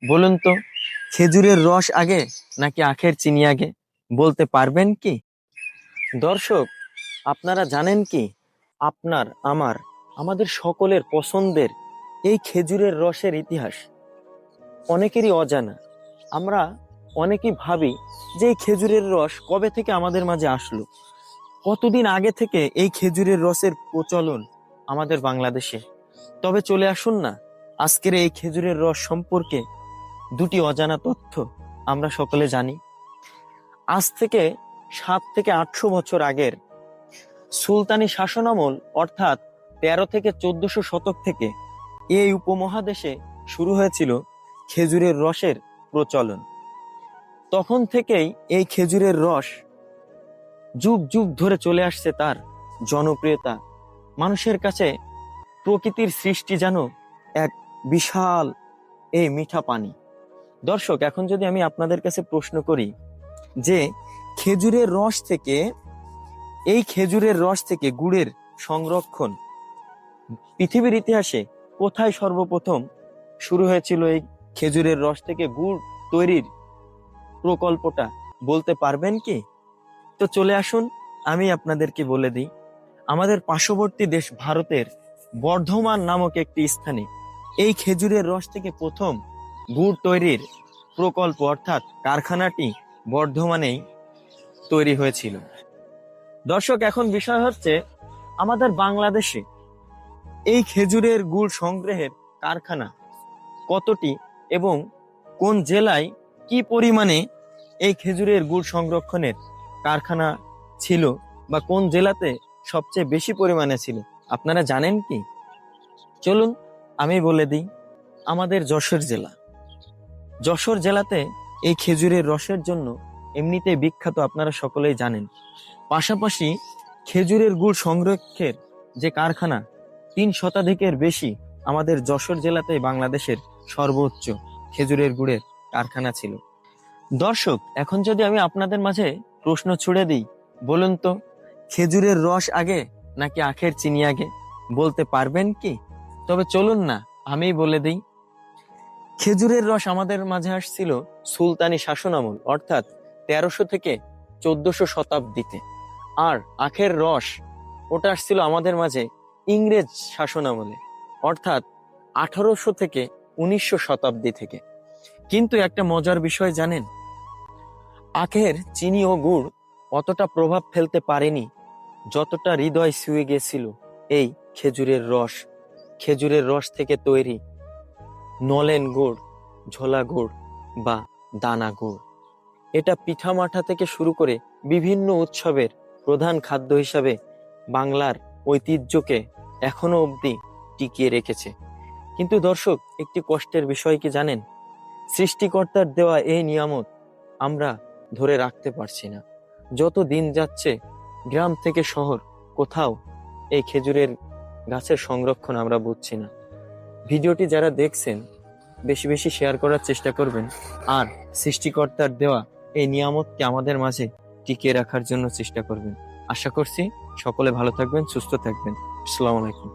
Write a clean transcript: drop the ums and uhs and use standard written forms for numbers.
বলুন তো, খেজুরের রস আগে নাকি আখের চিনি আগে, বলতে পারবেন কি? দর্শক, আপনারা জানেন কি, আপনার আমার আমাদের সকলের পছন্দের এই খেজুরের রসের ইতিহাস অনেকেরই অজানা। আমরা অনেকেই ভাবি যে এই খেজুরের রস কবে থেকে আমাদের মাঝে আসলো, কতদিন আগে থেকে এই খেজুরের রসের প্রচলন আমাদের বাংলাদেশে। তবে চলে আসুন না, আজকের এই খেজুরের রস সম্পর্কে দুটি অজানা তথ্য আমরা সকলে জানি। আজ থেকে 700 থেকে 800 বছর আগের সুলতানি শাসনামল, অর্থাৎ 1300 থেকে 1400 শতক থেকে এই উপমহাদেশে শুরু হয়েছিল খেজুরের রসের প্রচলন। তখন থেকেই এই খেজুরের রস যুগ যুগ ধরে চলে আসছে তার জনপ্রিয়তা। মানুষের কাছে প্রকৃতির সৃষ্টি যেন এক বিশাল এই মিঠা পানি। দর্শক, এখন যদি আমি আপনাদের কাছে প্রশ্ন করি যে খেজুরের রস থেকে গুড়ের সংরক্ষণ পৃথিবীর ইতিহাসে কোথায় সর্বপ্রথম শুরু হয়েছিল, এই খেজুরের রস থেকে গুড় তৈরির প্রকল্পটা বলতে পারবেন কি? তো চলে আসুন, আমি আপনাদেরকে বলে দিই। আমাদের পার্শ্ববর্তী দেশ ভারতের বর্ধমান নামক একটি স্থানে এই খেজুরের রস থেকে প্রথম গুড় তৈরির প্রকল্প, অর্থাৎ কারখানাটি বর্ধমানেই তৈরি হয়েছিল। দর্শক, এখন বিষয় হচ্ছে, আমাদের বাংলাদেশে এই খেজুরের গুড় সংগ্রহের কারখানা কতটি এবং কোন জেলায় কি পরিমাণে এই খেজুরের গুড় সংরক্ষণের কারখানা ছিল, বা কোন জেলাতে সবচেয়ে বেশি পরিমাণে ছিল, আপনারা জানেন কি? চলুন আমি বলে দিই। আমাদের যশোর জেলাতে এই খেজুরের রসের জন্য এমনিতে বিখ্যাত, আপনারা সকলেই জানেন। পাশাপাশি খেজুরের গুড় সংরক্ষণের যে কারখানা 3 শতাধিকের বেশি আমাদের যশোর জেলাতেই বাংলাদেশের সর্বোচ্চ খেজুরের গুড়ের কারখানা ছিল। দর্শক, এখন যদি আমি আপনাদের মাঝে প্রশ্ন ছুড়ে দিই, বলুন তো, খেজুরের রস আগে নাকি আখের চিনি আগে, বলতে পারবেন কি? তবে চলুন না, আমি বলে দিই। খেজুরের রস আমাদের মাঝে আসছিল সুলতানি শাসনামল, অর্থাৎ 1300 থেকে 1400 শতাব্দীতে। আর আখের রস ওটা আসছিল আমাদের মাঝে ইংরেজ শাসনামলে, অর্থাৎ 1800 থেকে 1900 শতাব্দী থেকে। কিন্তু একটা মজার বিষয় জানেন, আখের চিনি ও গুড় অতটা প্রভাব ফেলতে পারেনি যতটা হৃদয় ছুঁয়ে গেছিল এই খেজুরের রস থেকে তৈরি নলেন গুড়, ঝোলা গুড় বা দানা গুড়। এটা পিঠামাঠা থেকে শুরু করে বিভিন্ন উৎসবের প্রধান খাদ্য হিসাবে বাংলার ঐতিহ্যকে এখনো অবধি টিকিয়ে রেখেছে। কিন্তু দর্শক, একটি কষ্টের বিষয় কি জানেন? সৃষ্টিকর্তার দেওয়া এই নিয়ামত আমরা ধরে রাখতে পারছি না। যত দিন যাচ্ছে, গ্রাম থেকে শহর কোথাও এই খেজুরের গাছের সংরক্ষণ আমরা বুঝছি না। ভিডিওটি যারা দেখছেন, বেশি বেশি শেয়ার করার চেষ্টা করবেন, আর সৃষ্টিকর্তার দেওয়া এই নিয়ামতকে আমাদের মাঝে টিকিয়ে রাখার জন্য চেষ্টা করবেন। আশা করছি সকলে ভালো থাকবেন, সুস্থ থাকবেন। আসসালামু আলাইকুম।